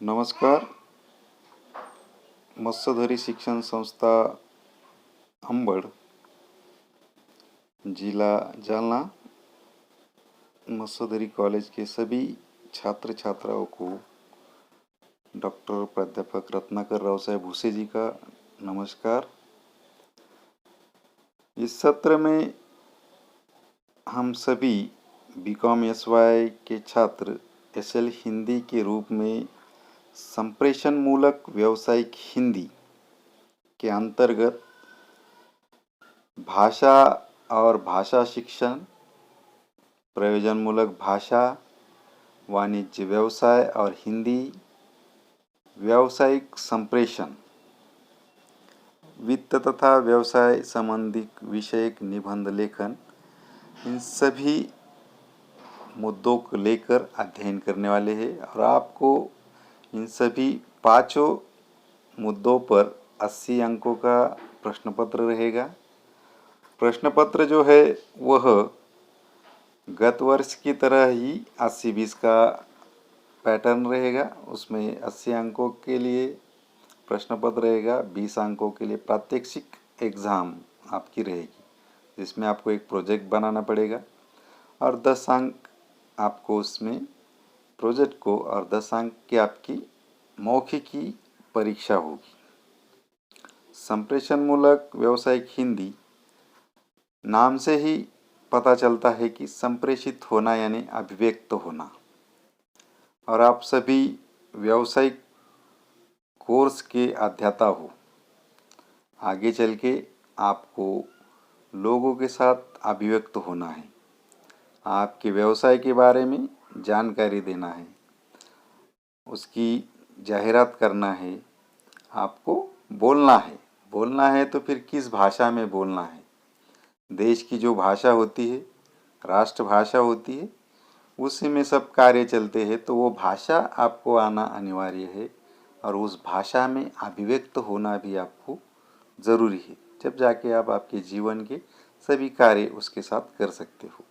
नमस्कार. मत्स्यधरी शिक्षण संस्था अंबड़, जिला जालना, मत्स्यधरी कॉलेज के सभी छात्र छात्राओं को डॉक्टर प्राध्यापक रत्नाकर राव साहेब भूसे जी का नमस्कार. इस सत्र में हम सभी बीकॉम एसवाई के छात्र एसएल हिंदी के रूप में संप्रेषण मूलक व्यावसायिक हिंदी के अंतर्गत भाषा और भाषा शिक्षण, प्रयोजनमूलक भाषा, वाणिज्य व्यवसाय और हिंदी, व्यावसायिक संप्रेषण, वित्त तथा व्यवसाय संबंधी विषयक निबंध लेखन, इन सभी मुद्दों को लेकर अध्ययन करने वाले हैं और आपको इन सभी पांचों मुद्दों पर 80 अंकों का प्रश्न पत्र रहेगा. प्रश्न पत्र जो है वह गत वर्ष की तरह ही 80-20 का पैटर्न रहेगा. उसमें 80 अंकों के लिए प्रश्न पत्र रहेगा, 20 अंकों के लिए प्रात्यक्षिक एग्ज़ाम आपकी रहेगी, जिसमें आपको एक प्रोजेक्ट बनाना पड़ेगा और 10 अंक आपको उसमें प्रोजेक्ट को और 10 अंक की आपकी मौखिकी परीक्षा होगी. संप्रेषण मूलक व्यावसायिक हिंदी नाम से ही पता चलता है कि संप्रेषित होना यानी अभिव्यक्त होना, और आप सभी व्यावसायिक कोर्स के अध्याता हो. आगे चल के आपको लोगों के साथ अभिव्यक्त होना है, आपके व्यवसाय के बारे में जानकारी देना है, उसकी जाहिरात करना है, आपको बोलना है. बोलना है तो फिर किस भाषा में बोलना है. देश की जो भाषा होती है, राष्ट्रभाषा होती है, उसी में सब कार्य चलते हैं, तो वो भाषा आपको आना अनिवार्य है और उस भाषा में अभिव्यक्त होना भी आपको ज़रूरी है. जब जाके आप आपके जीवन के सभी कार्य उसके साथ कर सकते हो.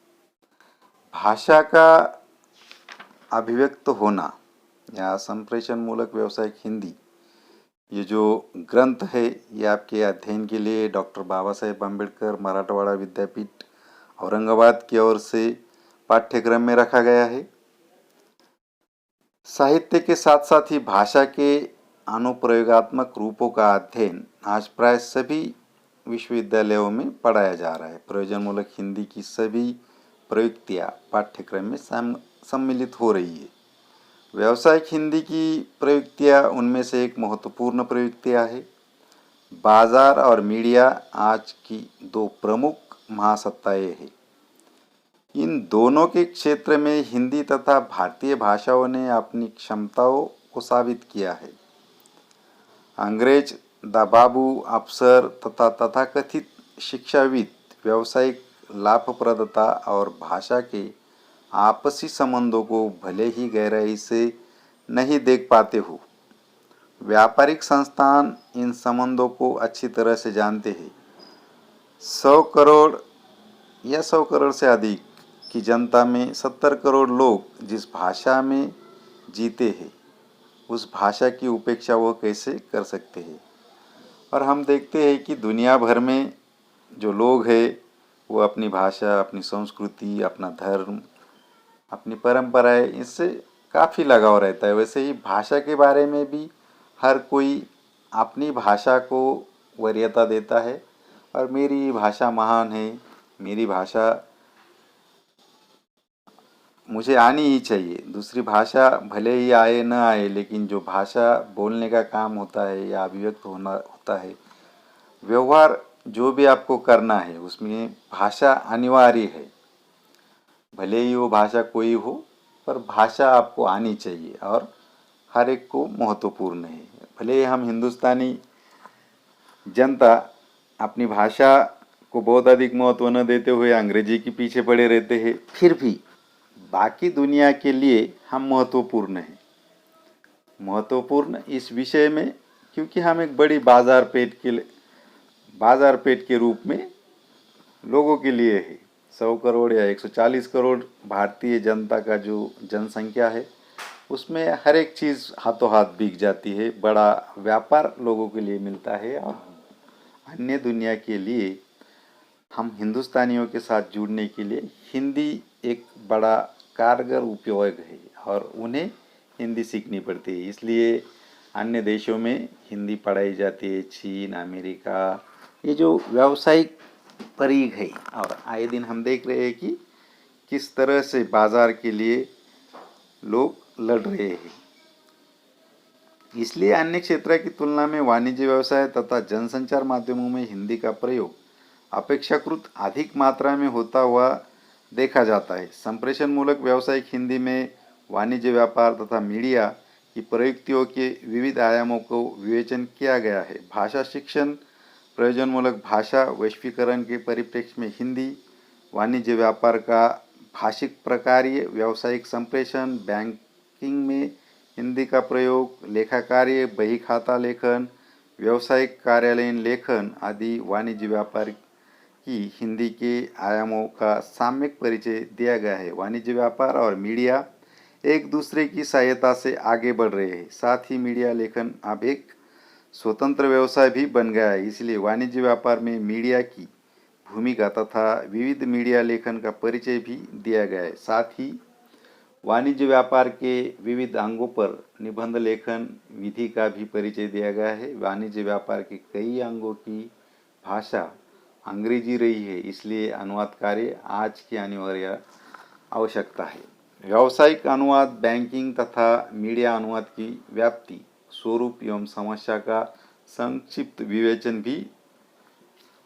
भाषा का अभिव्यक्त होना या संप्रेषण मूलक व्यावसायिक हिंदी, ये जो ग्रंथ है ये आपके अध्ययन के लिए डॉक्टर बाबा साहेब अम्बेडकर मराठवाड़ा विद्यापीठ औरंगाबाद की ओर से पाठ्यक्रम में रखा गया है. साहित्य के साथ साथ ही भाषा के अनुप्रयोगात्मक रूपों का अध्ययन आज प्राय सभी विश्वविद्यालयों में पढ़ाया जा रहा है. प्रयोजनमूलक हिंदी की सभी प्रयुक्तियाँ पाठ्यक्रम में सम्मिलित हो रही है. व्यावसायिक हिंदी की प्रयुक्तियाँ उनमें से एक महत्वपूर्ण प्रयुक्तियाँ है. बाजार और मीडिया आज की दो प्रमुख महासत्ताएं हैं. इन दोनों के क्षेत्र में हिंदी तथा भारतीय भाषाओं ने अपनी क्षमताओं को साबित किया है. अंग्रेज दबाबू अफसर तथा तथाकथित शिक्षाविद व्यावसायिक लाभप्रदता और भाषा के आपसी संबंधों को भले ही गहराई से नहीं देख पाते हो, व्यापारिक संस्थान इन संबंधों को अच्छी तरह से जानते हैं. 100 करोड़ या 100 करोड़ से अधिक की जनता में 70 करोड़ लोग जिस भाषा में जीते हैं, उस भाषा की उपेक्षा वो कैसे कर सकते हैं. और हम देखते हैं कि दुनिया भर में जो लोग हैं वो अपनी भाषा, अपनी संस्कृति, अपना धर्म, अपनी परंपराएं, इससे काफ़ी लगाव रहता है. वैसे ही भाषा के बारे में भी हर कोई अपनी भाषा को वरीयता देता है और मेरी भाषा महान है, मेरी भाषा मुझे आनी ही चाहिए. दूसरी भाषा भले ही आए न आए, लेकिन जो भाषा बोलने का काम होता है या अभिव्यक्त होना होता है, व्यवहार जो भी आपको करना है उसमें भाषा अनिवार्य है. भले ही वो भाषा कोई हो, पर भाषा आपको आनी चाहिए और हर एक को महत्वपूर्ण है. भले ही हम हिंदुस्तानी जनता अपनी भाषा को बहुत अधिक महत्व न देते हुए अंग्रेजी के पीछे पड़े रहते हैं, फिर भी बाकी दुनिया के लिए हम महत्वपूर्ण हैं. महत्वपूर्ण इस विषय में क्योंकि हम एक बड़ी बाजार पेट के रूप में लोगों के लिए है. 100 करोड़ या 140 करोड़ भारतीय जनता का जो जनसंख्या है, उसमें हर एक चीज़ हाथों हाथ बिक जाती है, बड़ा व्यापार लोगों के लिए मिलता है और अन्य दुनिया के लिए हम हिंदुस्तानियों के साथ जुड़ने के लिए हिंदी एक बड़ा कारगर उपयोग है और उन्हें हिंदी सीखनी पड़ती है। इसलिए अन्य देशों में हिंदी पढ़ाई जाती है, चीन, अमेरिका, ये जो व्यावसायिक परिग है। और आए दिन हम देख रहे हैं कि किस तरह से बाजार के लिए लोग लड़ रहे हैं। इसलिए अन्य क्षेत्र की तुलना में वाणिज्य व्यवसाय तथा जनसंचार माध्यमों में हिंदी का प्रयोग अपेक्षाकृत अधिक मात्रा में होता हुआ देखा जाता है। संप्रेषण मूलक व्यावसायिक हिंदी में वाणिज्य व्यापार तथा मीडिया की प्रयुक्तियों के विविध आयामों को विवेचन किया गया है। भाषा शिक्षण, प्रयोजनमूलक भाषा, वैश्वीकरण के परिप्रेक्ष्य में हिंदी, वाणिज्य व्यापार का भाषिक प्रकार्य, व्यावसायिक संप्रेषण, बैंकिंग में हिंदी का प्रयोग, लेखा कार्य, बही खाता लेखन, व्यावसायिक कार्यालयीन लेखन आदि वाणिज्य व्यापार की हिंदी के आयामों का साम्यक परिचय दिया गया है। वाणिज्य व्यापार और मीडिया एक दूसरे की सहायता से आगे बढ़ रहे हैं। साथ ही मीडिया लेखन अब एक स्वतंत्र व्यवसाय भी बन गया है। इसलिए वाणिज्य व्यापार में मीडिया की भूमिका तथा विविध मीडिया लेखन का परिचय भी दिया गया है। साथ ही वाणिज्य व्यापार के विविध अंगों पर निबंध लेखन विधि का भी परिचय दिया गया है। वाणिज्य व्यापार के कई अंगों की भाषा अंग्रेजी रही है, इसलिए अनुवाद कार्य आज की अनिवार्य आवश्यकता है। व्यावसायिक अनुवाद, बैंकिंग तथा मीडिया अनुवाद की व्याप्ति, स्वरूप एवं समस्या का संक्षिप्त विवेचन भी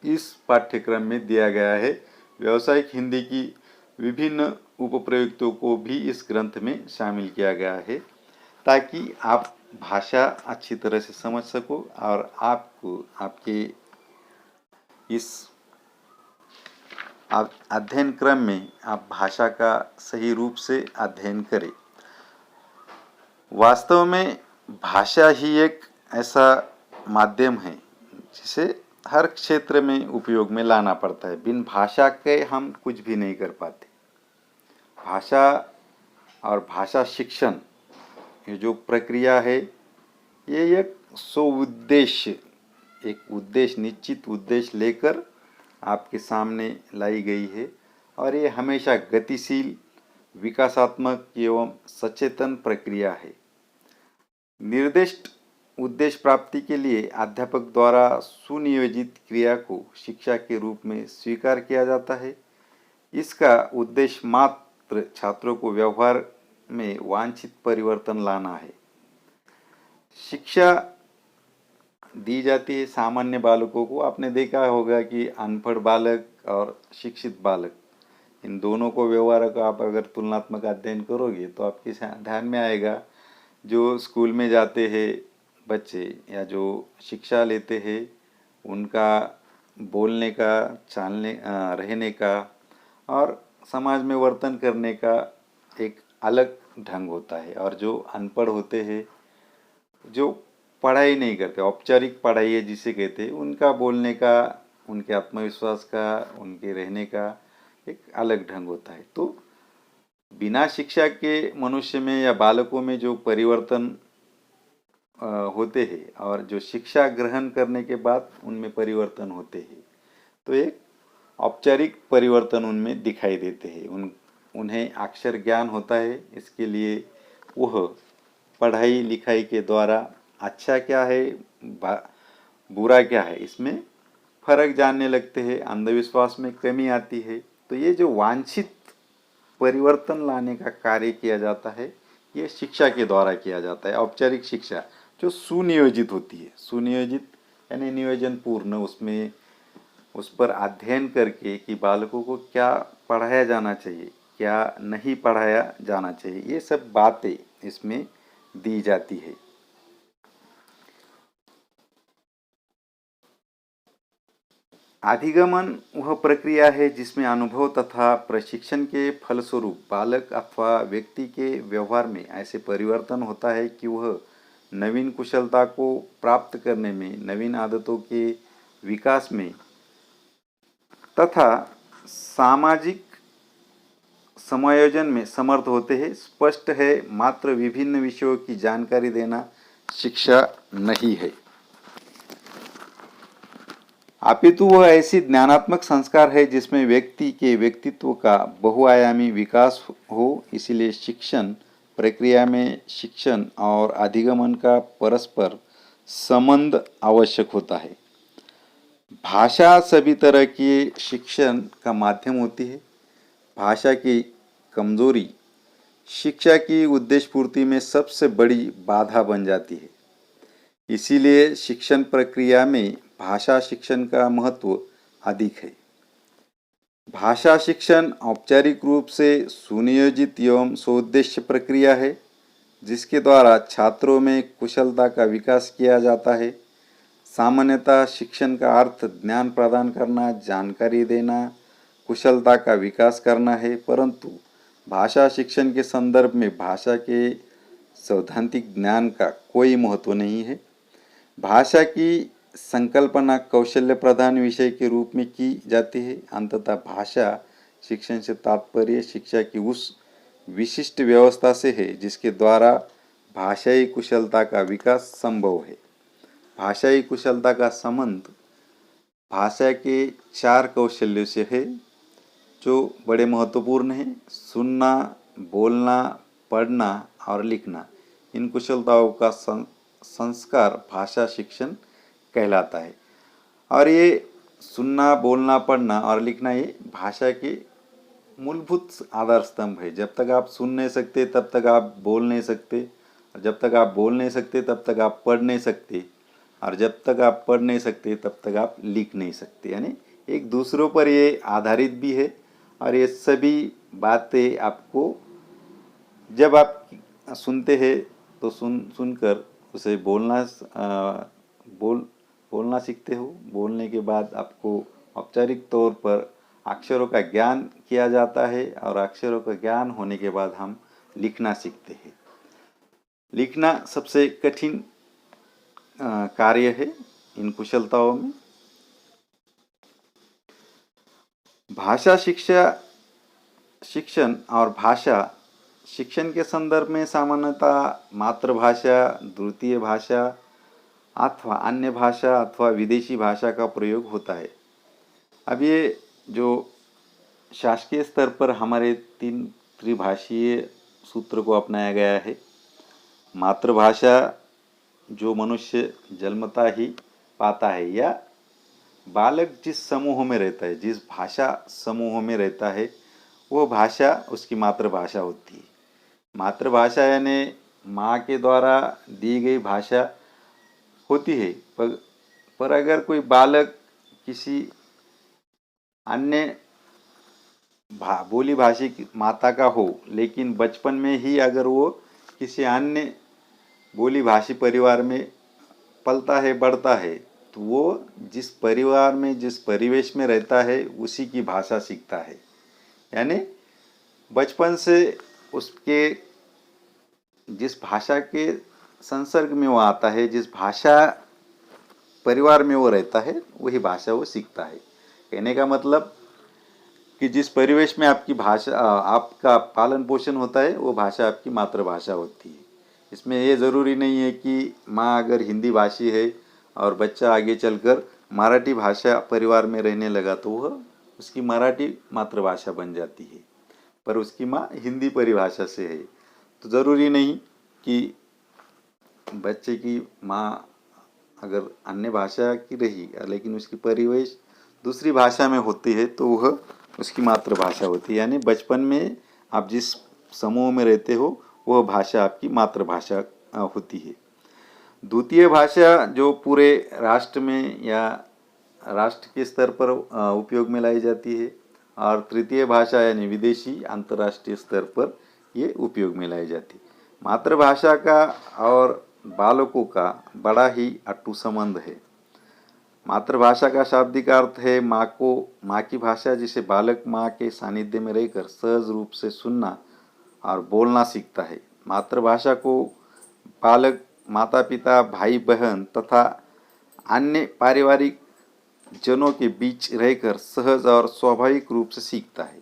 इस पाठ्यक्रम में दिया गया है। व्यावसायिक हिंदी की विभिन्न उपप्रयुक्तों को भी इस ग्रंथ में शामिल किया गया है ताकि आप भाषा अच्छी तरह से समझ सको और आपको आपके इस अध्ययन क्रम में आप भाषा का सही रूप से अध्ययन करें। वास्तव में भाषा ही एक ऐसा माध्यम है जिसे हर क्षेत्र में उपयोग में लाना पड़ता है। बिन भाषा के हम कुछ भी नहीं कर पाते। भाषा और भाषा शिक्षण ये जो प्रक्रिया है ये एक सोउद्देश्य, एक उद्देश्य, निश्चित उद्देश्य लेकर आपके सामने लाई गई है और ये हमेशा गतिशील, विकासात्मक एवं सचेतन प्रक्रिया है। निर्दिष्ट उद्देश्य प्राप्ति के लिए अध्यापक द्वारा सुनियोजित क्रिया को शिक्षा के रूप में स्वीकार किया जाता है। इसका उद्देश्य मात्र छात्रों को व्यवहार में वांछित परिवर्तन लाना है। शिक्षा दी जाती है सामान्य बालकों को। आपने देखा होगा कि अनपढ़ बालक और शिक्षित बालक, इन दोनों को व्यवहार का आप अगर तुलनात्मक अध्ययन करोगे तो आपके ध्यान में आएगा जो स्कूल में जाते हैं बच्चे या जो शिक्षा लेते हैं उनका बोलने का, चालने, रहने का और समाज में वर्तन करने का एक अलग ढंग होता है। और जो अनपढ़ होते हैं, जो पढ़ाई नहीं करते, औपचारिक पढ़ाई है जिसे कहते हैं, उनका बोलने का, उनके आत्मविश्वास का, उनके रहने का एक अलग ढंग होता है। तो बिना शिक्षा के मनुष्य में या बालकों में जो परिवर्तन होते हैं और जो शिक्षा ग्रहण करने के बाद उनमें परिवर्तन होते हैं, तो एक औपचारिक परिवर्तन उनमें दिखाई देते हैं। उन्हें अक्षर ज्ञान होता है। इसके लिए वह पढ़ाई लिखाई के द्वारा अच्छा क्या है, बुरा क्या है, इसमें फर्क जानने लगते हैं। अंधविश्वास में कमी आती है। तो ये जो वांछित परिवर्तन लाने का कार्य किया जाता है ये शिक्षा के द्वारा किया जाता है। औपचारिक शिक्षा जो सुनियोजित होती है, सुनियोजित यानी नियोजन पूर्ण, उसमें उस पर अध्ययन करके कि बालकों को क्या पढ़ाया जाना चाहिए, क्या नहीं पढ़ाया जाना चाहिए, ये सब बातें इसमें दी जाती है। अधिगमन वह प्रक्रिया है जिसमें अनुभव तथा प्रशिक्षण के फलस्वरूप बालक अथवा व्यक्ति के व्यवहार में ऐसे परिवर्तन होता है कि वह नवीन कुशलता को प्राप्त करने में, नवीन आदतों के विकास में तथा सामाजिक समायोजन में समर्थ होते हैं। स्पष्ट है, मात्र विभिन्न विषयों की जानकारी देना शिक्षा नहीं है, अपितु वह ऐसी ज्ञानात्मक संस्कार है जिसमें व्यक्ति के व्यक्तित्व का बहुआयामी विकास हो। इसलिए शिक्षण प्रक्रिया में शिक्षण और अधिगमन का परस्पर संबंध आवश्यक होता है। भाषा सभी तरह के शिक्षण का माध्यम होती है। भाषा की कमजोरी शिक्षा की उद्देश्य पूर्ति में सबसे बड़ी बाधा बन जाती है। इसीलिए शिक्षण प्रक्रिया में भाषा शिक्षण का महत्व अधिक है। भाषा शिक्षण औपचारिक रूप से सुनियोजित एवं सोद्देश्य प्रक्रिया है, जिसके द्वारा छात्रों में कुशलता का विकास किया जाता है। सामान्यतः शिक्षण का अर्थ ज्ञान प्रदान करना, जानकारी देना, कुशलता का विकास करना है, परंतु भाषा शिक्षण के संदर्भ में भाषा के सैद्धांतिक ज्ञान का कोई महत्व नहीं है। भाषा की संकल्पना कौशल्य प्रधान विषय के रूप में की जाती है। अंततः भाषा शिक्षण से तात्पर्य शिक्षा की उस विशिष्ट व्यवस्था से है जिसके द्वारा भाषाई कुशलता का विकास संभव है। भाषाई कुशलता का संबंध भाषा के 4 कौशल्यों से है जो बड़े महत्वपूर्ण हैं। सुनना, बोलना, पढ़ना और लिखना। इन कुशलताओं का संस्कार भाषा शिक्षण कहलाता है। और ये सुनना, बोलना, पढ़ना और लिखना ये भाषा के मूलभूत आधार स्तंभ है। जब तक आप सुन नहीं सकते तब तक आप बोल नहीं सकते, और जब तक आप बोल नहीं सकते तब तक आप पढ़ नहीं सकते, और जब तक आप पढ़ नहीं सकते तब तक आप लिख नहीं सकते। यानी एक दूसरों पर ये आधारित भी है। और ये सभी बातें आपको जब आप सुनते हैं तो सुनकर उसे बोलना सीखते हो। बोलने के बाद आपको औपचारिक तौर पर अक्षरों का ज्ञान किया जाता है, और अक्षरों का ज्ञान होने के बाद हम लिखना सीखते हैं। लिखना सबसे कठिन कार्य है इन कुशलताओं में। भाषा शिक्षण और भाषा शिक्षण के संदर्भ में सामान्यतः मातृभाषा, द्वितीय भाषा अथवा अन्य भाषा अथवा विदेशी भाषा का प्रयोग होता है। अब ये जो शासकीय स्तर पर हमारे 3 त्रिभाषीय सूत्र को अपनाया गया है। मातृभाषा जो मनुष्य जन्मता ही पाता है, या बालक जिस समूह में रहता है, जिस भाषा समूह में रहता है, वो भाषा उसकी मातृभाषा होती है। मातृभाषा यानी माँ के द्वारा दी गई भाषा होती है। पर अगर कोई बालक किसी अन्य बोली भाषी की माता का हो, लेकिन बचपन में ही अगर वो किसी अन्य बोली भाषी परिवार में पलता है, बढ़ता है, तो वो जिस परिवार में जिस परिवेश में रहता है उसी की भाषा सीखता है। यानी बचपन से उसके जिस भाषा के संसर्ग में वो आता है, जिस भाषा परिवार में वो रहता है, वही भाषा वो सीखता है। कहने का मतलब कि जिस परिवेश में आपकी भाषा आपका पालन पोषण होता है, वो भाषा आपकी मातृभाषा होती है। इसमें ये ज़रूरी नहीं है कि माँ अगर हिंदी भाषी है और बच्चा आगे चलकर मराठी भाषा परिवार में रहने लगा तो वह उसकी मराठी मातृभाषा बन जाती है, पर उसकी माँ हिंदी परिभाषा से है। तो ज़रूरी नहीं कि बच्चे की माँ अगर अन्य भाषा की रही लेकिन उसकी परिवेश दूसरी भाषा में होती है तो वह उसकी मातृभाषा होती है। यानी बचपन में आप जिस समूह में रहते हो वह भाषा आपकी मातृभाषा होती है। द्वितीय भाषा जो पूरे राष्ट्र में या राष्ट्र के स्तर पर उपयोग में लाई जाती है, और तृतीय भाषा यानी विदेशी अंतर्राष्ट्रीय स्तर पर ये उपयोग में लाई जाती है। मातृभाषा का और बालकों का बड़ा ही अटूट संबंध है। मातृभाषा का शाब्दिक अर्थ है माँ की भाषा, जिसे बालक माँ के सानिध्य में रहकर सहज रूप से सुनना और बोलना सीखता है। मातृभाषा को बालक माता पिता, भाई बहन तथा अन्य पारिवारिक जनों के बीच रहकर सहज और स्वाभाविक रूप से सीखता है।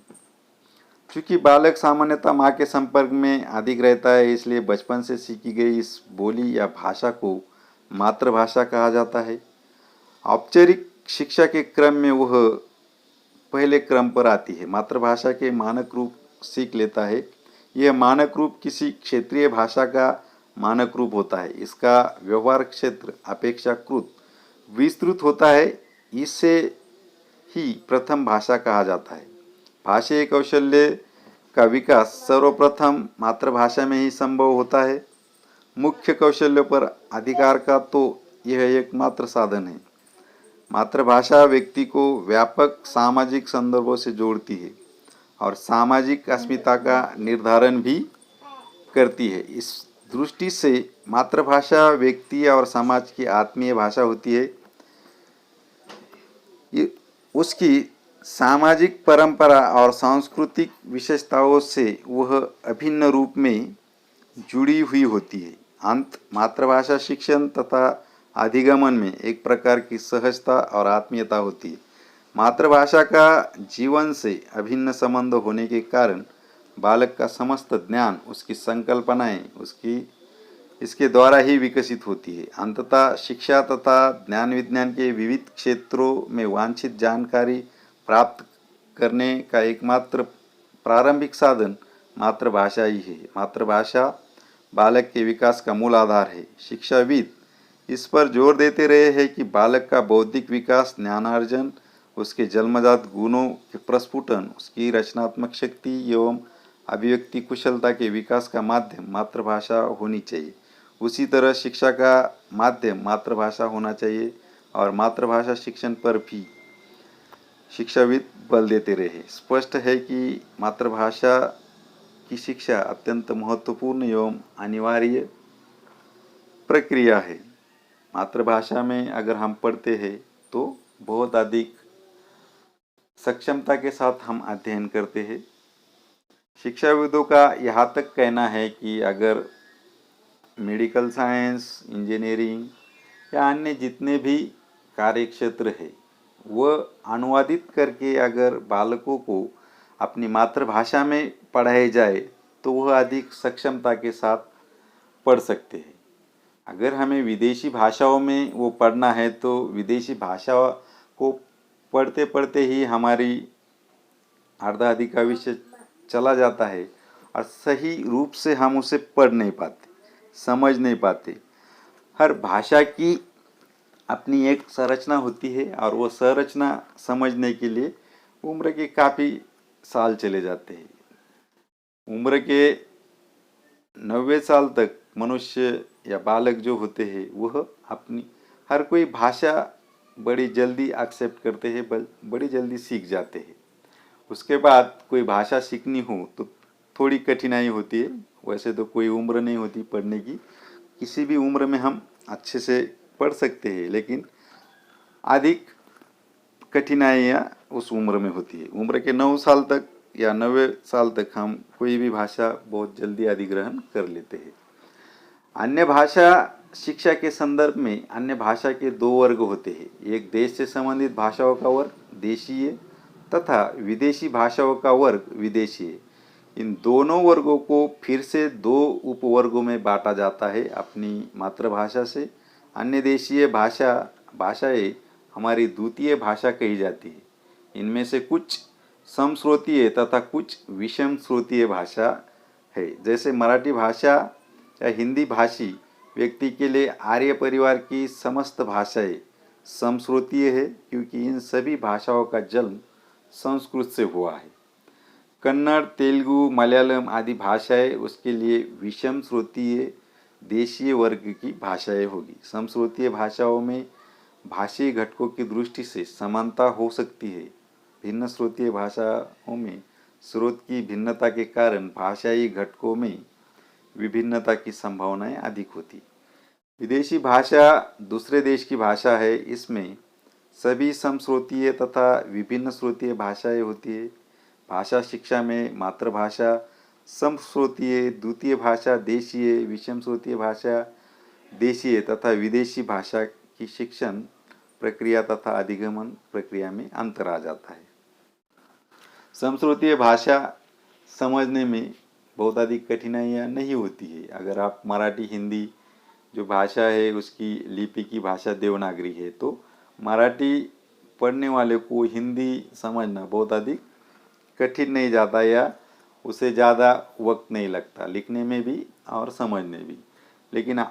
चूँकि बालक सामान्यतः माँ के संपर्क में अधिक रहता है, इसलिए बचपन से सीखी गई इस बोली या भाषा को मातृभाषा कहा जाता है। औपचारिक शिक्षा के क्रम में वह पहले क्रम पर आती है। मातृभाषा के मानक रूप सीख लेता है। यह मानक रूप किसी क्षेत्रीय भाषा का मानक रूप होता है। इसका व्यवहार क्षेत्र अपेक्षाकृत विस्तृत होता है। इसे ही प्रथम भाषा कहा जाता है। भाषाई कौशल्य का विकास सर्वप्रथम मातृभाषा में ही संभव होता है। मुख्य कौशल्यों पर अधिकार का तो यह एकमात्र साधन है। मातृभाषा व्यक्ति को व्यापक सामाजिक संदर्भों से जोड़ती है और सामाजिक अस्मिता का निर्धारण भी करती है। इस दृष्टि से मातृभाषा व्यक्ति और समाज की आत्मीय भाषा होती है। उसकी सामाजिक परंपरा और सांस्कृतिक विशेषताओं से वह अभिन्न रूप में जुड़ी हुई होती है। अंत मातृभाषा शिक्षण तथा अधिगमन में एक प्रकार की सहजता और आत्मीयता होती है। मातृभाषा का जीवन से अभिन्न संबंध होने के कारण बालक का समस्त ज्ञान, उसकी संकल्पनाएं इसके द्वारा ही विकसित होती है। अंततः शिक्षा तथा ज्ञान विज्ञान के विविध क्षेत्रों में वांछित जानकारी प्राप्त करने का एकमात्र प्रारंभिक साधन मातृभाषा ही है। मातृभाषा बालक के विकास का मूल आधार है। शिक्षाविद इस पर जोर देते रहे हैं कि बालक का बौद्धिक विकास, ज्ञानार्जन, उसके जन्मजात गुणों के प्रस्फुटन, उसकी रचनात्मक शक्ति एवं अभिव्यक्ति कुशलता के विकास का माध्यम मातृभाषा होनी चाहिए। उसी तरह शिक्षा का माध्यम मातृभाषा होना चाहिए और मातृभाषा शिक्षण पर भी शिक्षाविद बल देते रहे। स्पष्ट है कि मातृभाषा की शिक्षा अत्यंत महत्वपूर्ण एवं अनिवार्य प्रक्रिया है। मातृभाषा में अगर हम पढ़ते हैं तो बहुत अधिक सक्षमता के साथ हम अध्ययन करते हैं। शिक्षाविदों का यहाँ तक कहना है कि अगर मेडिकल साइंस, इंजीनियरिंग या अन्य जितने भी कार्य क्षेत्र है वह अनुवादित करके अगर बालकों को अपनी मातृभाषा में पढ़ाए जाए तो वह अधिक सक्षमता के साथ पढ़ सकते हैं। अगर हमें विदेशी भाषाओं में वो पढ़ना है तो विदेशी भाषा को पढ़ते पढ़ते ही हमारी आधा अधिक का विषय चला जाता है और सही रूप से हम उसे पढ़ नहीं पाते, समझ नहीं पाते। हर भाषा की अपनी एक संरचना होती है और वो संरचना समझने के लिए उम्र के काफ़ी साल चले जाते हैं। उम्र के 90 साल तक मनुष्य या बालक जो होते हैं वह अपनी हर कोई भाषा बड़ी जल्दी एक्सेप्ट करते हैं, बड़ी जल्दी सीख जाते हैं। उसके बाद कोई भाषा सीखनी हो तो थोड़ी कठिनाई होती है। वैसे तो कोई उम्र नहीं होती पढ़ने की, किसी भी उम्र में हम अच्छे से पढ़ सकते हैं, लेकिन अधिक कठिनाइयाँ उस उम्र में होती है। उम्र के 9 साल तक या 90 साल तक हम कोई भी भाषा बहुत जल्दी अधिग्रहण कर लेते हैं। अन्य भाषा शिक्षा के संदर्भ में अन्य भाषा के 2 वर्ग होते हैं। एक देश से संबंधित भाषाओं का वर्ग देशीय तथा विदेशी भाषाओं का वर्ग विदेशीय। इन दोनों वर्गों को फिर से 2 उपवर्गों में बांटा जाता है। अपनी मातृभाषा से अन्य देशीय भाषाएं हमारी द्वितीय भाषा कही जाती है। इनमें से कुछ समश्रोतीय तथा कुछ विषम श्रोतीय भाषा है। जैसे मराठी भाषा या हिंदी भाषी व्यक्ति के लिए आर्य परिवार की समस्त भाषाएं समश्रोतीय है, क्योंकि इन सभी भाषाओं का जन्म संस्कृत से हुआ है। कन्नड़, तेलुगु, मलयालम आदि भाषाएं उसके लिए विषम श्रोतीय देशीय वर्ग की भाषाएं होगी। समश्रोतीय भाषाओं में भाषीय घटकों की दृष्टि से समानता हो सकती है। भिन्न श्रोतीय भाषाओं में स्रोत की भिन्नता के कारण भाषाई घटकों में विभिन्नता की संभावनाएं अधिक होती। विदेशी भाषा दूसरे देश की भाषा है। इसमें सभी समश्रोतीय तथा विभिन्न श्रोतीय भाषाएं होती है। भाषा शिक्षा में मातृभाषा समश्रोतीय, द्वितीय भाषा देशीय, विषम श्रोतीय भाषा देशीय तथा विदेशी भाषा की शिक्षण प्रक्रिया तथा अधिगमन प्रक्रिया में अंतर आ जाता है। समश्रोतीय भाषा समझने में बहुत अधिक कठिनाइयाँ नहीं होती है। अगर आप मराठी हिंदी जो भाषा है उसकी लिपि की भाषा देवनागरी है, तो मराठी पढ़ने वाले को हिंदी समझना बहुत अधिक कठिन नहीं जाता या उसे ज़्यादा वक्त नहीं लगता लिखने में भी और समझने भी। लेकिन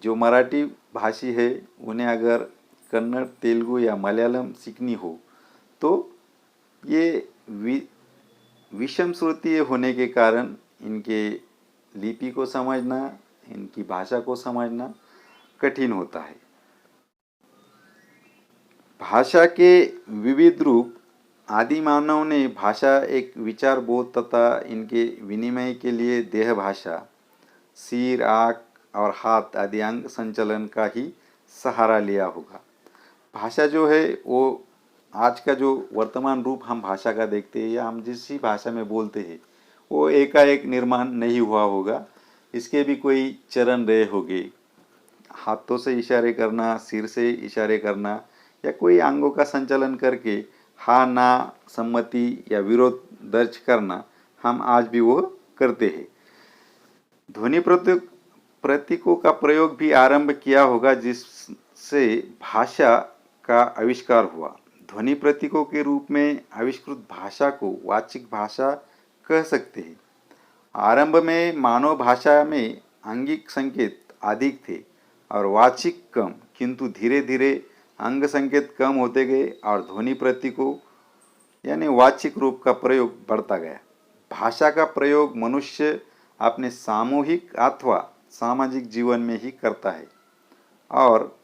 जो मराठी भाषी है उन्हें अगर कन्नड़, तेलुगु या मलयालम सीखनी हो तो ये विषम श्रुति होने के कारण इनके लिपि को समझना, इनकी भाषा को समझना कठिन होता है। भाषा के विविध रूप। आदि मानव ने भाषा एक विचार बोध तथा इनके विनिमय के लिए देह भाषा, सिर, आँख और हाथ आदि अंग संचलन का ही सहारा लिया होगा। भाषा जो है वो आज का जो वर्तमान रूप हम भाषा का देखते हैं या हम जिस ही भाषा में बोलते हैं वो एकाएक निर्माण नहीं हुआ होगा। इसके भी कोई चरण रहे होंगे। हाथों से इशारे करना, सिर से इशारे करना या कोई अंगों का संचालन करके हाँ ना, सम्मति या विरोध दर्ज करना हम आज भी वो करते हैं। ध्वनि प्रतीकों का प्रयोग भी आरंभ किया होगा जिससे भाषा का आविष्कार हुआ। ध्वनि प्रतीकों के रूप में आविष्कृत भाषा को वाचिक भाषा कह सकते हैं। आरंभ में मानव भाषा में आंगिक संकेत अधिक थे और वाचिक कम, किंतु धीरे धीरे अंग संकेत कम होते गए और ध्वनि प्रतीकों यानी वाचिक रूप का प्रयोग बढ़ता गया। भाषा का प्रयोग मनुष्य अपने सामूहिक अथवा सामाजिक जीवन में ही करता है और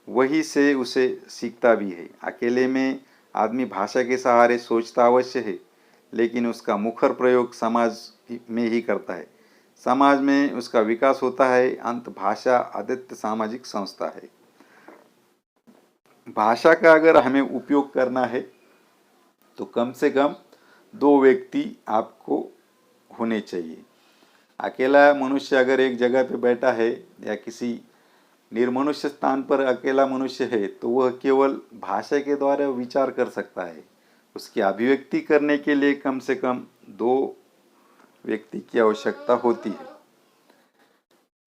वही से उसे सीखता भी है। अकेले में आदमी भाषा के सहारे सोचता अवश्य है, लेकिन उसका मुखर प्रयोग समाज में ही करता है। समाज में उसका विकास होता है। अंत भाषा आदित्य सामाजिक संस्था है। भाषा का अगर हमें उपयोग करना है तो कम से कम 2 व्यक्ति आपको होने चाहिए। अकेला मनुष्य अगर एक जगह पे बैठा है या किसी निर्मनुष्य स्थान पर अकेला मनुष्य है तो वह केवल भाषा के द्वारा विचार कर सकता है। उसकी अभिव्यक्ति करने के लिए कम से कम 2 व्यक्ति की आवश्यकता होती है।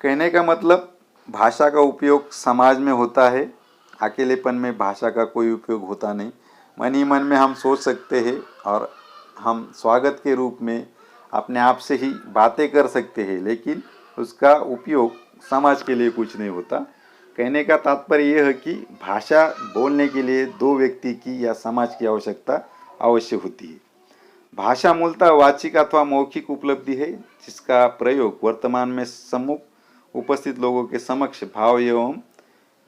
कहने का मतलब भाषा का उपयोग समाज में होता है। अकेलेपन में भाषा का कोई उपयोग होता नहीं। मन ही मन में हम सोच सकते हैं और हम स्वागत के रूप में अपने आप से ही बातें कर सकते हैं, लेकिन उसका उपयोग समाज के लिए कुछ नहीं होता। कहने का तात्पर्य यह है कि भाषा बोलने के लिए 2 व्यक्ति की या समाज की आवश्यकता अवश्य होती है। भाषा मूलतः वाचिक अथवा मौखिक उपलब्धि है जिसका प्रयोग वर्तमान में सम्मुख उपस्थित लोगों के समक्ष भाव एवं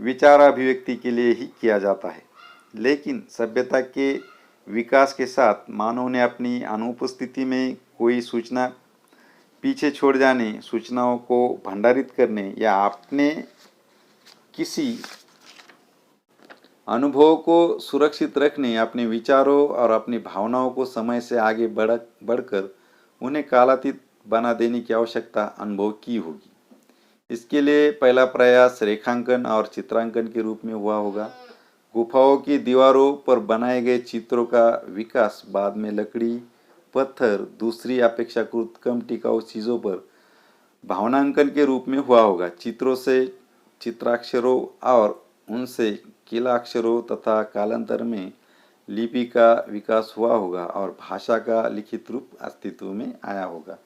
विचार अभिव्यक्ति के लिए ही किया जाता है। लेकिन सभ्यता के विकास के साथ मानव ने अपनी अनुपस्थिति में कोई सूचना पीछे छोड़ जाने, सूचनाओं को भंडारित करने या अपने किसी अनुभव को सुरक्षित रखने, अपने विचारों और अपनी भावनाओं को समय से आगे बढ़कर उन्हें कालातीत बना देने की आवश्यकता अनुभव की होगी। इसके लिए पहला प्रयास रेखांकन और चित्रांकन के रूप में हुआ होगा। गुफाओं की दीवारों पर बनाए गए चित्रों का विकास बाद में लकड़ी, पत्थर, दूसरी अपेक्षाकृत कम टिकाऊ चीज़ों पर भावनांकन के रूप में हुआ होगा। चित्रों से चित्राक्षरों और उनसे किलाक्षरों तथा कालांतर में लिपि का विकास हुआ होगा और भाषा का लिखित रूप अस्तित्व में आया होगा।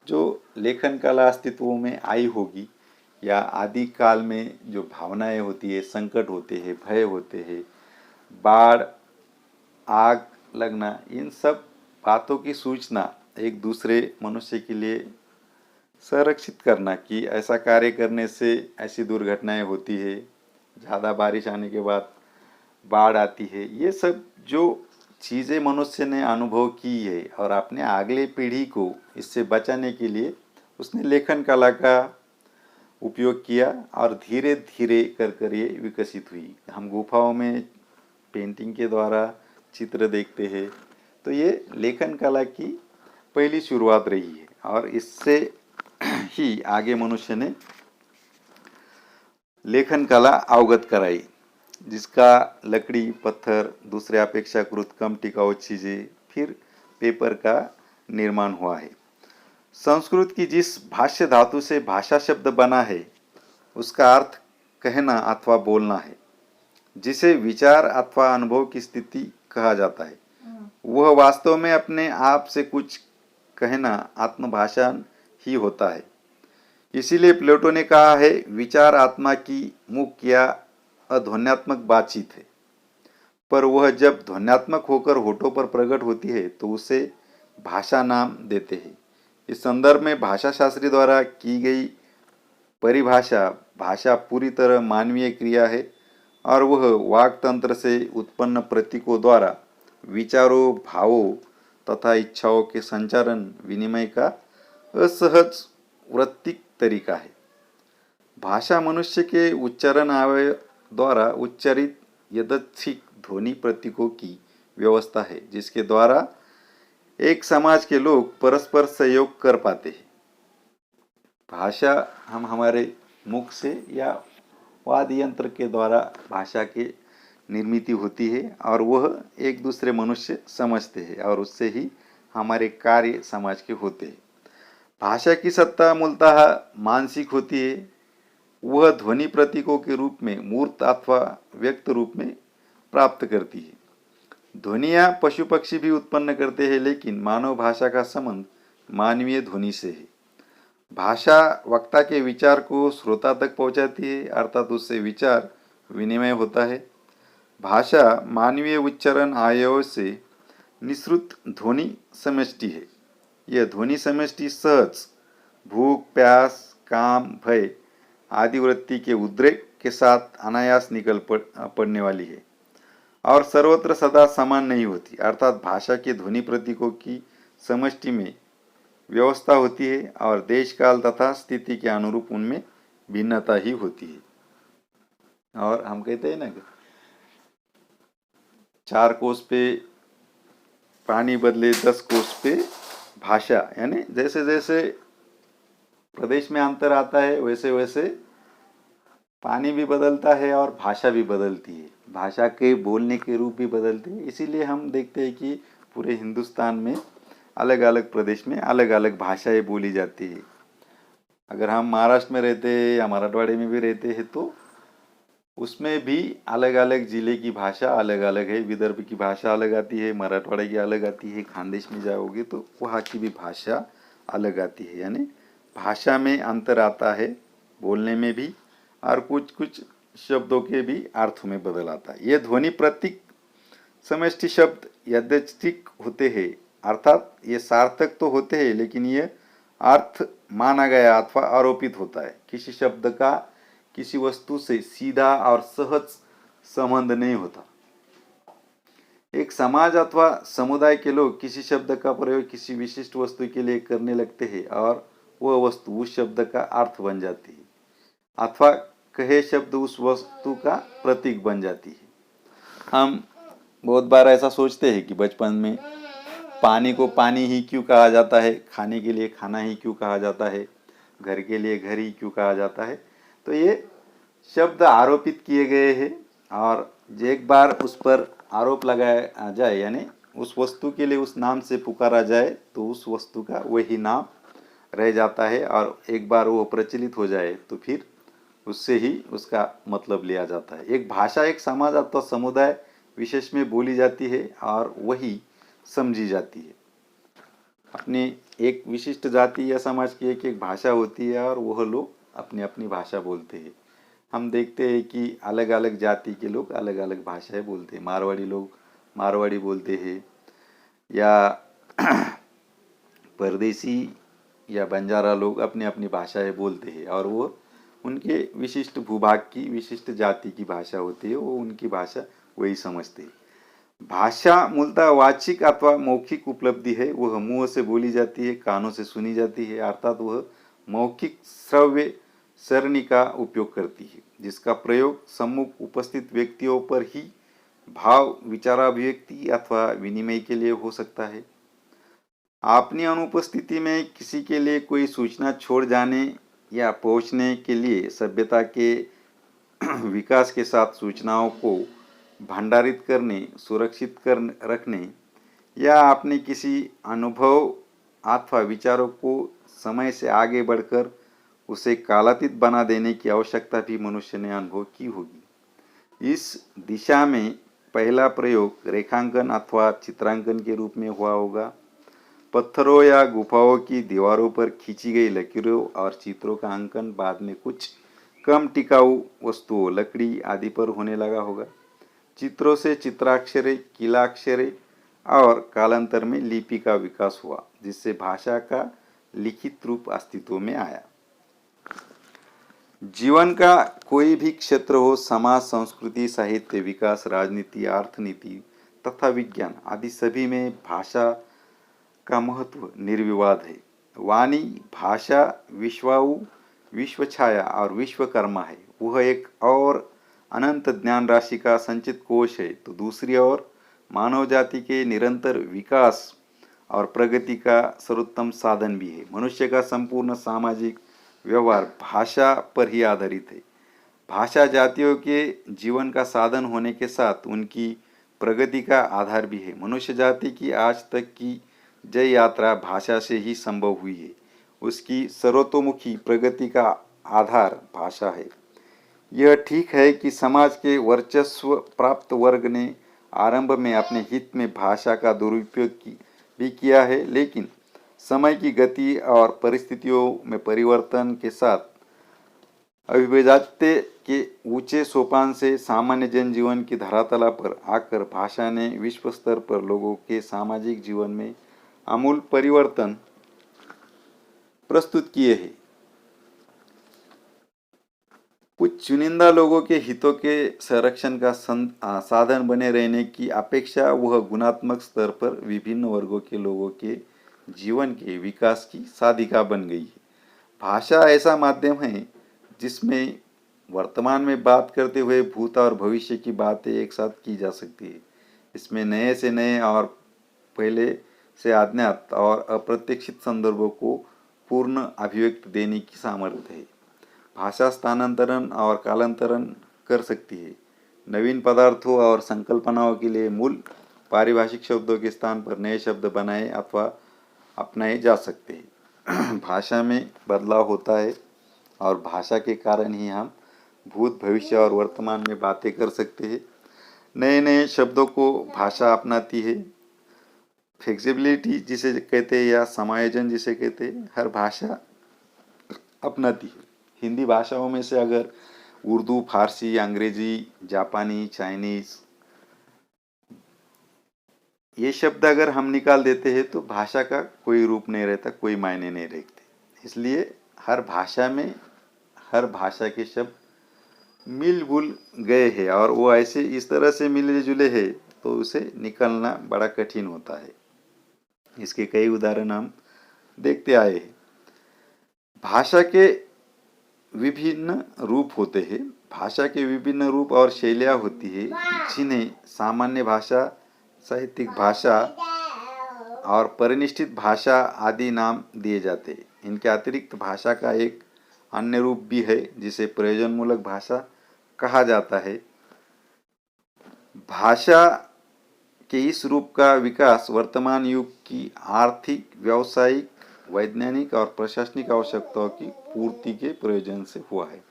जो लेखन कला अस्तित्व में आई होगी या आदि काल में जो भावनाएं होती है, संकट होते हैं, भय होते हैं, बाढ़, आग लगना, इन सब बातों की सूचना एक दूसरे मनुष्य के लिए संरक्षित करना कि ऐसा कार्य करने से ऐसी दुर्घटनाएं होती है, ज़्यादा बारिश आने के बाद बाढ़ आती है। ये सब जो चीज़ें मनुष्य ने अनुभव की है और अपने अगले पीढ़ी को इससे बचाने के लिए उसने लेखन कला का उपयोग किया और धीरे धीरे कर ये विकसित हुई। हम गुफाओं में पेंटिंग के द्वारा चित्र देखते हैं, तो ये लेखन कला की पहली शुरुआत रही है और इससे ही आगे मनुष्य ने लेखन कला अवगत कराई, जिसका लकड़ी, पत्थर, दूसरे अपेक्षाकृत कम टिकाऊ चीज़ें, फिर पेपर का निर्माण हुआ है। संस्कृत की जिस भाष्य धातु से भाषा शब्द बना है उसका अर्थ कहना अथवा बोलना है, जिसे विचार अथवा अनुभव की स्थिति कहा जाता है। वह वास्तव में अपने आप से कुछ कहना आत्मभाषण ही होता है। इसीलिए प्लेटो ने कहा है, विचार आत्मा की मुख्य या अध्वन्यात्मक बातचीत है, पर वह जब ध्वन्यात्मक होकर होठों पर प्रकट होती है तो उसे भाषा नाम देते हैं। इस संदर्भ में भाषा शास्त्री द्वारा की गई परिभाषा, भाषा पूरी तरह मानवीय क्रिया है और वह वाक् तंत्र से उत्पन्न प्रतीकों द्वारा विचारों, भावों तथा इच्छाओं के संचारण विनिमय का असहज वृत्तिक तरीका है। भाषा मनुष्य के उच्चारण अवयव द्वारा उच्चारित यदृच्छिक ध्वनि प्रतीकों की व्यवस्था है, जिसके द्वारा एक समाज के लोग परस्पर सहयोग कर पाते हैं। भाषा हम हमारे मुख से या वाद्य यंत्र के द्वारा भाषा की निर्मित होती है और वह एक दूसरे मनुष्य समझते हैं और उससे ही हमारे कार्य समाज के होते हैं। भाषा की सत्ता मूलतः मानसिक होती है। वह ध्वनि प्रतीकों के रूप में मूर्त अथवा व्यक्त रूप में प्राप्त करती है। ध्वनियाँ पशु पक्षी भी उत्पन्न करते हैं, लेकिन मानव भाषा का संबंध मानवीय ध्वनि से है। भाषा वक्ता के विचार को श्रोता तक पहुंचाती है, अर्थात उससे विचार विनिमय होता है। भाषा मानवीय उच्चारण अवयवों से निःसृत ध्वनि समष्टि है। यह ध्वनि समष्टि सहज भूख, प्यास, काम, भय आदि वृत्ति के उद्रेक के साथ अनायास निकल पड़ने वाली है और सर्वत्र सदा समान नहीं होती, अर्थात भाषा के ध्वनि प्रतीकों की समष्टि में व्यवस्था होती है और देश काल तथा स्थिति के अनुरूप उनमें भिन्नता ही होती है। और हम कहते हैं ना कि 4 कोस पे पानी बदले 10 कोस पे भाषा, यानी जैसे जैसे प्रदेश में अंतर आता है वैसे वैसे पानी भी बदलता है और भाषा भी बदलती है, भाषा के बोलने के रूप भी बदलते हैं। इसीलिए हम देखते हैं कि पूरे हिंदुस्तान में अलग अलग प्रदेश में अलग अलग भाषाएं बोली जाती है। अगर हम महाराष्ट्र में रहते हैं या मराठवाड़े में भी रहते हैं तो उसमें भी अलग अलग जिले की भाषा अलग अलग है। विदर्भ की भाषा अलग आती है, मराठवाड़े की अलग आती है, खानदेश में जाओगे तो वहाँ की भी भाषा अलग आती है। यानी भाषा में अंतर आता है बोलने में भी, और कुछ कुछ शब्दों के भी अर्थ में बदल आता है। ये ध्वनि प्रतीक समष्टि शब्द यादृच्छिक होते हैं, अर्थात ये सार्थक तो होते हैं लेकिन ये अर्थ माना गया अथवा आरोपित होता है। किसी शब्द का किसी वस्तु से सीधा और सहज संबंध नहीं होता। एक समाज अथवा समुदाय के लोग किसी शब्द का प्रयोग किसी विशिष्ट वस्तु के लिए करने लगते हैं और वह वस्तु उस शब्द का अर्थ बन जाती है अथवा कहे शब्द उस वस्तु का प्रतीक बन जाती है। हम बहुत बार ऐसा सोचते हैं कि बचपन में पानी को पानी ही क्यों कहा जाता है, खाने के लिए खाना ही क्यों कहा जाता है, घर के लिए घर ही क्यों कहा जाता है। तो ये शब्द आरोपित किए गए हैं और एक बार उस पर आरोप लगाया जाए, यानी उस वस्तु के लिए उस नाम से पुकारा जाए तो उस वस्तु का वही नाम रह जाता है, और एक बार वो प्रचलित हो जाए तो फिर उससे ही उसका मतलब लिया जाता है। एक भाषा एक समाज अथवा समुदाय विशेष में बोली जाती है और वही समझी जाती है। अपनी एक विशिष्ट जाति या समाज की एक एक भाषा होती है और वह लोग अपनी अपनी भाषा बोलते हैं। हम देखते हैं कि अलग अलग जाति के लोग अलग अलग भाषाएं बोलते हैं। मारवाड़ी लोग मारवाड़ी बोलते हैं, या परदेसी या बंजारा लोग अपनी अपनी भाषाएं बोलते हैं और वो उनके विशिष्ट भूभाग की विशिष्ट जाति की भाषा होती है, वो उनकी भाषा वही समझते हैं। भाषा मूलतः वाचिक अथवा मौखिक उपलब्धि है। वह मुंह से बोली जाती है, कानों से सुनी जाती है, अर्थात वह मौखिक श्रव्य सरणी का उपयोग करती है, जिसका प्रयोग सम्मुख उपस्थित व्यक्तियों पर ही भाव विचाराभिव्यक्ति अथवा विनिमय के लिए हो सकता है। अपनी अनुपस्थिति में किसी के लिए कोई सूचना छोड़ जाने या पहुंचने के लिए सभ्यता के विकास के साथ सूचनाओं को भंडारित करने, सुरक्षित कर रखने या अपने किसी अनुभव अथवा विचारों को समय से आगे बढ़कर उसे कालातीत बना देने की आवश्यकता भी मनुष्य ने अनुभव की होगी। इस दिशा में पहला प्रयोग रेखांकन अथवा चित्रांकन के रूप में हुआ होगा। पत्थरों या गुफाओं की दीवारों पर खींची गई लकीरों और चित्रों का अंकन बाद में कुछ कम टिकाऊ वस्तुओं, लकड़ी आदि पर होने लगा होगा। चित्रों से चित्राक्षरे, कीलाक्षरे और कालांतर में लिपि का विकास हुआ, जिससे भाषा का लिखित रूप अस्तित्व में आया। जीवन का कोई भी क्षेत्र हो, समाज, संस्कृति, साहित्य, विकास, राजनीति, अर्थनीति तथा विज्ञान आदि सभी में भाषा का महत्व निर्विवाद है। वाणी, भाषा विश्वाऊ, विश्वछाया और विश्वकर्मा है। वह एक और अनंत ज्ञान राशि का संचित कोश है, तो दूसरी ओर मानव जाति के निरंतर विकास और प्रगति का सर्वोत्तम साधन भी है। मनुष्य का संपूर्ण सामाजिक व्यवहार भाषा पर ही आधारित है। भाषा जातियों के जीवन का साधन होने के साथ उनकी प्रगति का आधार भी है। मनुष्य जाति की आज तक की जय यात्रा भाषा से ही संभव हुई है। उसकी सर्वतोमुखी प्रगति का आधार भाषा है। यह ठीक है कि समाज के वर्चस्व प्राप्त वर्ग ने आरंभ में अपने हित में भाषा का दुरुपयोग भी किया है, लेकिन समय की गति और परिस्थितियों में परिवर्तन के साथ अभिजात्य के ऊंचे सोपान से सामान्य जनजीवन की धरातल पर आकर भाषा ने विश्व स्तर पर लोगों के सामाजिक जीवन में आमूल परिवर्तन प्रस्तुत किए हैं। कुछ चुनिंदा लोगों के हितों के संरक्षण का साधन बने रहने की अपेक्षा वह गुणात्मक स्तर पर विभिन्न वर्गों के लोगों के जीवन के विकास की साधिका बन गई है। भाषा ऐसा माध्यम है जिसमें वर्तमान में बात करते हुए भूत और भविष्य की बातें एक साथ की जा सकती है। इसमें नए से नए और पहले से अज्ञात और अप्रत्याशित संदर्भों को पूर्ण अभिव्यक्ति देने की सामर्थ्य है। भाषा स्थानांतरण और कालांतरण कर सकती है। नवीन पदार्थों और संकल्पनाओं के लिए मूल पारिभाषिक शब्दों के स्थान पर नए शब्द बनाए अथवा अपनाए जा सकते हैं। भाषा में बदलाव होता है और भाषा के कारण ही हम भूत, भविष्य और वर्तमान में बातें कर सकते हैं। नए नए शब्दों को भाषा अपनाती है। फ्लेक्सिबिलिटी जिसे कहते हैं या समायोजन जिसे कहते हैं, हर भाषा अपनाती है। हिंदी भाषाओं में से अगर उर्दू, फारसी, अंग्रेजी, जापानी, चाइनीज ये शब्द अगर हम निकाल देते हैं तो भाषा का कोई रूप नहीं रहता, कोई मायने नहीं रखते। इसलिए हर भाषा में हर भाषा के शब्द मिल-जुल गए हैं और वो ऐसे इस तरह से मिले जुले हैं तो उसे निकालना बड़ा कठिन होता है। इसके कई उदाहरण हम देखते आए हैं। भाषा के विभिन्न रूप होते हैं। भाषा के विभिन्न रूप और शैलियाँ होती है जिन्हें सामान्य भाषा, साहित्यिक भाषा और परिनिष्ठित भाषा आदि नाम दिए जाते हैं। इनके अतिरिक्त भाषा का एक अन्य रूप भी है जिसे प्रयोजनमूलक भाषा कहा जाता है। भाषा के इस रूप का विकास वर्तमान युग की आर्थिक, व्यावसायिक, वैज्ञानिक और प्रशासनिक आवश्यकताओं की पूर्ति के प्रयोजन से हुआ है।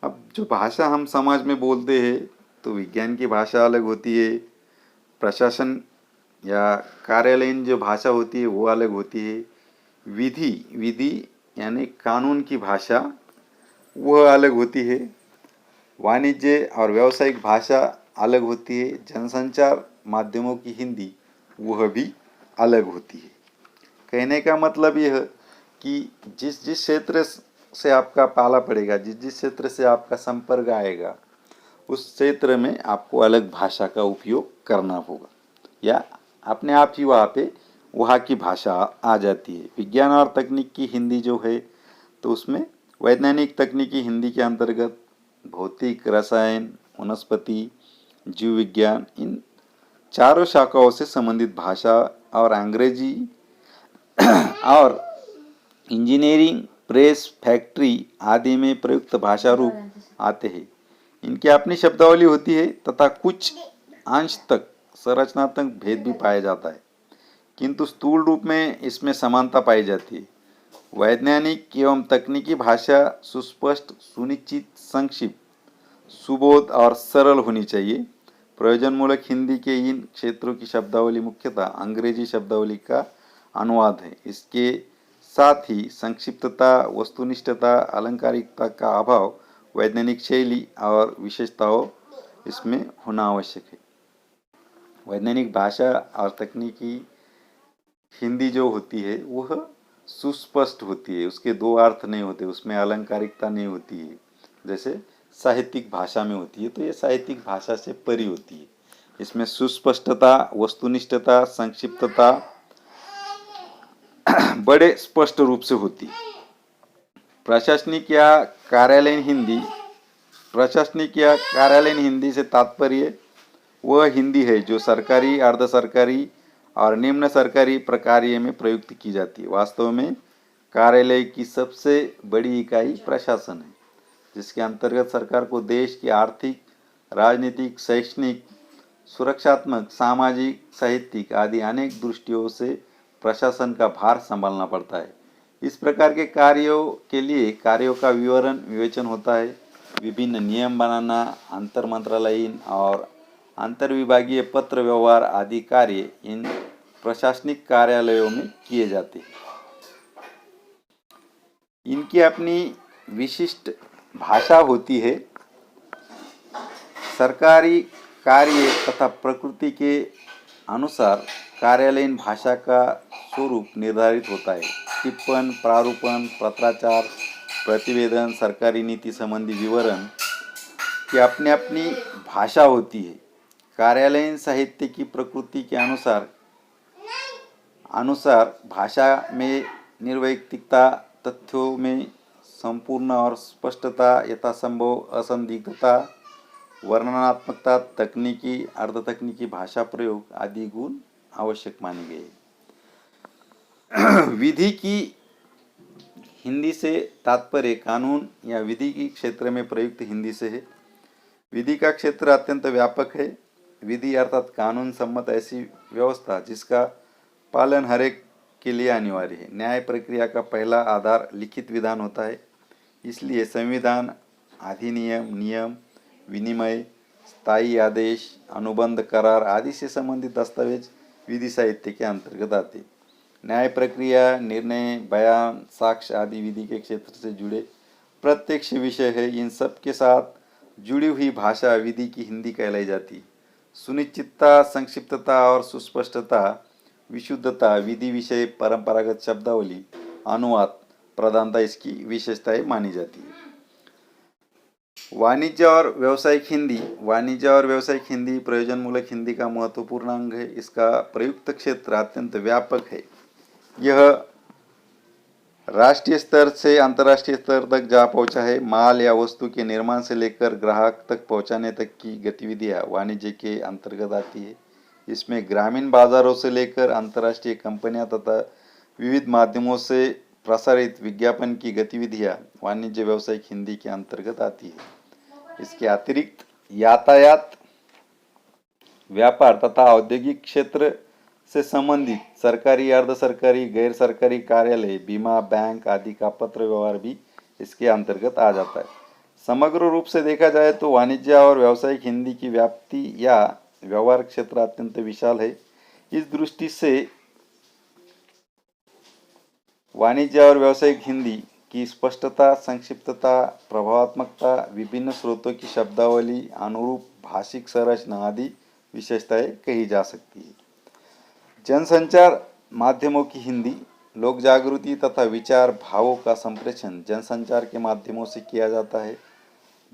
अब जो भाषा हम समाज में बोलते हैं तो विज्ञान की भाषा अलग होती है, प्रशासन या कार्यालयीन जो भाषा होती है वो अलग होती है, विधि यानी कानून की भाषा वह अलग होती है, वाणिज्य और व्यावसायिक भाषा अलग होती है, जनसंचार माध्यमों की हिंदी वह भी अलग होती है। कहने का मतलब यह कि जिस क्षेत्र से आपका पाला पड़ेगा, जिस क्षेत्र से आपका संपर्क आएगा, उस क्षेत्र में आपको अलग भाषा का उपयोग करना होगा या अपने आप ही वहाँ की भाषा आ जाती है। विज्ञान और तकनीक की हिंदी जो है तो उसमें वैज्ञानिक तकनीकी हिंदी के अंतर्गत भौतिक, रसायन, वनस्पति, जीव विज्ञान इन चारों शाखाओं से संबंधित भाषा और अंग्रेजी और इंजीनियरिंग, प्रेस, फैक्ट्री आदि में प्रयुक्त भाषा रूप आते हैं। इनकी अपनी शब्दावली होती है तथा कुछ अंश तक संरचनात्मक भेद भी पाया जाता है। किंतु स्थूल रूप में इसमें समानता पाई जाती है। वैज्ञानिक एवं तकनीकी भाषा सुस्पष्ट, सुनिश्चित, संक्षिप्त, सुबोध और सरल होनी चाहिए। प्रयोजनमूलक हिंदी के इन क्षेत्रों की शब्दावली मुख्यतः अंग्रेजी शब्दावली का अनुवाद है। इसके साथ ही संक्षिप्तता, वस्तुनिष्ठता, अलंकारिकता का अभाव, वैज्ञानिक शैली और विशेषताओं इसमें होना आवश्यक है। वैज्ञानिक भाषा और तकनीकी हिंदी जो होती है वह सुस्पष्ट होती है, उसके दो अर्थ नहीं होते, उसमें अलंकारिकता नहीं होती है जैसे साहित्यिक भाषा में होती है। तो ये साहित्यिक भाषा से परी होती है। इसमें सुस्पष्टता, वस्तुनिष्ठता, संक्षिप्तता बड़े स्पष्ट रूप से होती है। प्रशासनिक या कार्यालयीन हिंदी से तात्पर्य वह हिंदी है जो सरकारी, अर्ध सरकारी और निम्न सरकारी प्रकार्य में प्रयुक्त की जाती है। वास्तव में कार्यालय की सबसे बड़ी इकाई प्रशासन है, जिसके अंतर्गत सरकार को देश की आर्थिक, राजनीतिक, शैक्षणिक, सुरक्षात्मक, सामाजिक, साहित्यिक आदि अनेक दृष्टियों से प्रशासन का भार संभालना पड़ता है। इस प्रकार के कार्यों के लिए कार्यों का विवेचन होता है। विभिन्न नियम बनाना, अंतर मंत्रालयीन और अंतर्विभागीय पत्र व्यवहार आदि कार्य इन प्रशासनिक कार्यालयों में किए जाते हैं। इनकी अपनी विशिष्ट भाषा होती है। सरकारी कार्य तथा प्रकृति के अनुसार कार्यालयीन भाषा का स्वरूप निर्धारित होता है। टिप्पण, प्रारूपण, पत्राचार, प्रतिवेदन, सरकारी नीति संबंधी विवरण की अपनी अपनी भाषा होती है। कार्यालयीन साहित्य की प्रकृति के अनुसार भाषा में निर्वैयक्तिकता, तथ्यों में संपूर्ण और स्पष्टता, यथासंभव असंदिग्धता, वर्णनात्मकता, तकनीकी, अर्धतकनीकी भाषा प्रयोग आदि गुण आवश्यक माने गए। विधि की हिंदी से तात्पर्य कानून या विधि की क्षेत्र में प्रयुक्त हिंदी से है। विधि का क्षेत्र अत्यंत व्यापक है। विधि अर्थात कानून सम्मत ऐसी व्यवस्था जिसका पालन हर एक के लिए अनिवार्य है। न्याय प्रक्रिया का पहला आधार लिखित विधान होता है। इसलिए संविधान, अधिनियम, नियम, विनिमय, स्थायी आदेश, अनुबंध, करार आदि से संबंधित दस्तावेज विधि साहित्य के अंतर्गत आते। न्याय प्रक्रिया, निर्णय, बयान, साक्ष्य आदि विधि के क्षेत्र से जुड़े प्रत्यक्ष विषय है। इन सब के साथ जुड़ी हुई भाषा विधि की हिंदी कहलाई जाती है। सुनिश्चितता, संक्षिप्तता और सुस्पष्टता, विशुद्धता, विधि विषय परंपरागत शब्दावली, अनुवाद प्रधानता इसकी विशेषताएं मानी जाती है। वाणिज्य और व्यावसायिक हिंदी। वाणिज्य और व्यावसायिक हिंदी प्रयोजनमूलक हिंदी का महत्वपूर्ण अंग है। इसका प्रयुक्त क्षेत्र अत्यंत व्यापक है। यह राष्ट्रीय स्तर से अंतर्राष्ट्रीय स्तर तक जा पहुंचा है। माल या वस्तु के निर्माण से लेकर ग्राहक तक पहुंचाने तक की गतिविधियां वाणिज्य के अंतर्गत आती है। इसमें ग्रामीण बाजारों से लेकर अंतर्राष्ट्रीय कंपनियां तथा विविध माध्यमों से प्रसारित विज्ञापन की गतिविधियां वाणिज्य व्यावसायिक हिंदी के अंतर्गत आती है। इसके अतिरिक्त यातायात, व्यापार तथा औद्योगिक क्षेत्र से संबंधित सरकारी, अर्ध सरकारी, गैर सरकारी कार्यालय, बीमा, बैंक आदि का पत्र व्यवहार भी इसके अंतर्गत आ जाता है। समग्र रूप से देखा जाए तो वाणिज्य और व्यावसायिक हिंदी की व्याप्ति या व्यवहार क्षेत्र अत्यंत विशाल है। इस दृष्टि से वाणिज्य और व्यावसायिक हिंदी की स्पष्टता, संक्षिप्तता, प्रभावात्मकता, विभिन्न स्रोतों की शब्दावली, अनुरूप भाषिक संरचना आदि विशेषताएं कही जा सकती है। जनसंचार माध्यमों की हिंदी। लोक जागृति तथा विचार भावों का संप्रेषण जनसंचार के माध्यमों से किया जाता है।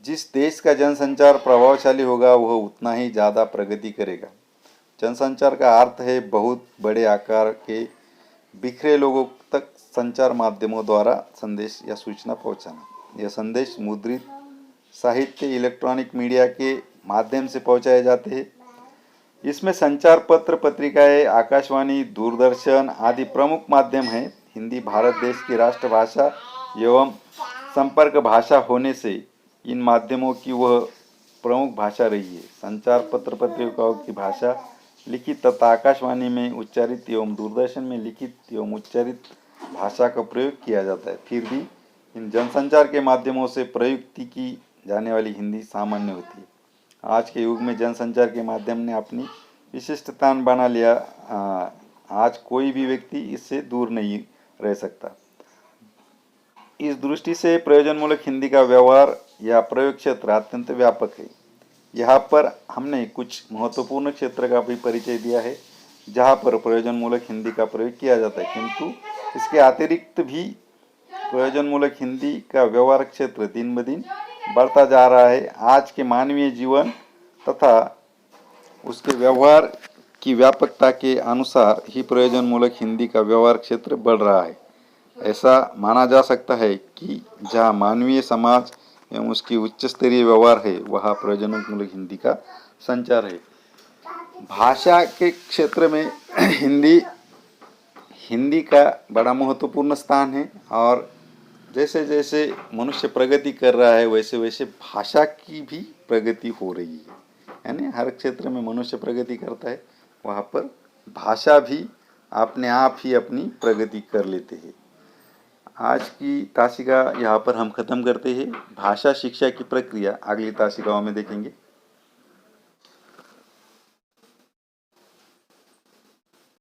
जिस देश का जनसंचार प्रभावशाली होगा वह उतना ही ज़्यादा प्रगति करेगा। जनसंचार का अर्थ है बहुत बड़े आकार के बिखरे लोगों तक संचार माध्यमों द्वारा संदेश या सूचना पहुंचाना। यह संदेश मुद्रित, साहित्य, इलेक्ट्रॉनिक मीडिया के माध्यम से पहुंचाए जाते हैं। इसमें संचार पत्र, पत्रिकाएं, आकाशवाणी, दूरदर्शन आदि प्रमुख माध्यम हैं। हिंदी भारत देश की राष्ट्रभाषा एवं संपर्क भाषा होने से इन माध्यमों की वह प्रमुख भाषा रही है। संचार पत्र पत्रिकाओं की भाषा लिखित तथा आकाशवाणी में उच्चारित एवं दूरदर्शन में लिखित एवं उच्चारित भाषा का प्रयोग किया जाता है। फिर भी इन जनसंचार के माध्यमों से प्रयुक्त की जाने वाली हिंदी सामान्य होती है। आज के युग में जनसंचार के माध्यम ने अपनी विशिष्ट स्थान बना लिया। आज कोई भी व्यक्ति इससे दूर नहीं रह सकता। इस दृष्टि से प्रयोजनमूलक हिंदी का व्यवहार या प्रयोग क्षेत्र अत्यंत व्यापक है। यहाँ पर हमने कुछ महत्वपूर्ण क्षेत्र का भी परिचय दिया है जहाँ पर प्रयोजनमूलक हिंदी का प्रयोग किया जाता है, किंतु इसके अतिरिक्त भी प्रयोजनमूलक हिंदी का व्यवहार क्षेत्र दिन ब दिन बढ़ता जा रहा है। आज के मानवीय जीवन तथा उसके व्यवहार की व्यापकता के अनुसार ही प्रयोजनमूलक हिंदी का व्यवहार क्षेत्र बढ़ रहा है। ऐसा माना जा सकता है कि जहाँ मानवीय समाज एवं उसकी उच्च स्तरीय व्यवहार है, वहाँ प्रयोजनमूलक हिंदी का संचार है। भाषा के क्षेत्र में हिंदी का बड़ा महत्वपूर्ण स्थान है और जैसे जैसे मनुष्य प्रगति कर रहा है वैसे वैसे भाषा की भी प्रगति हो रही है। यानी हर क्षेत्र में मनुष्य प्रगति करता है, वहाँ पर भाषा भी अपने आप ही अपनी प्रगति कर लेते हैं। आज की तासिका यहाँ पर हम ख़त्म करते हैं। भाषा शिक्षा की प्रक्रिया अगली तासिकाओं में देखेंगे।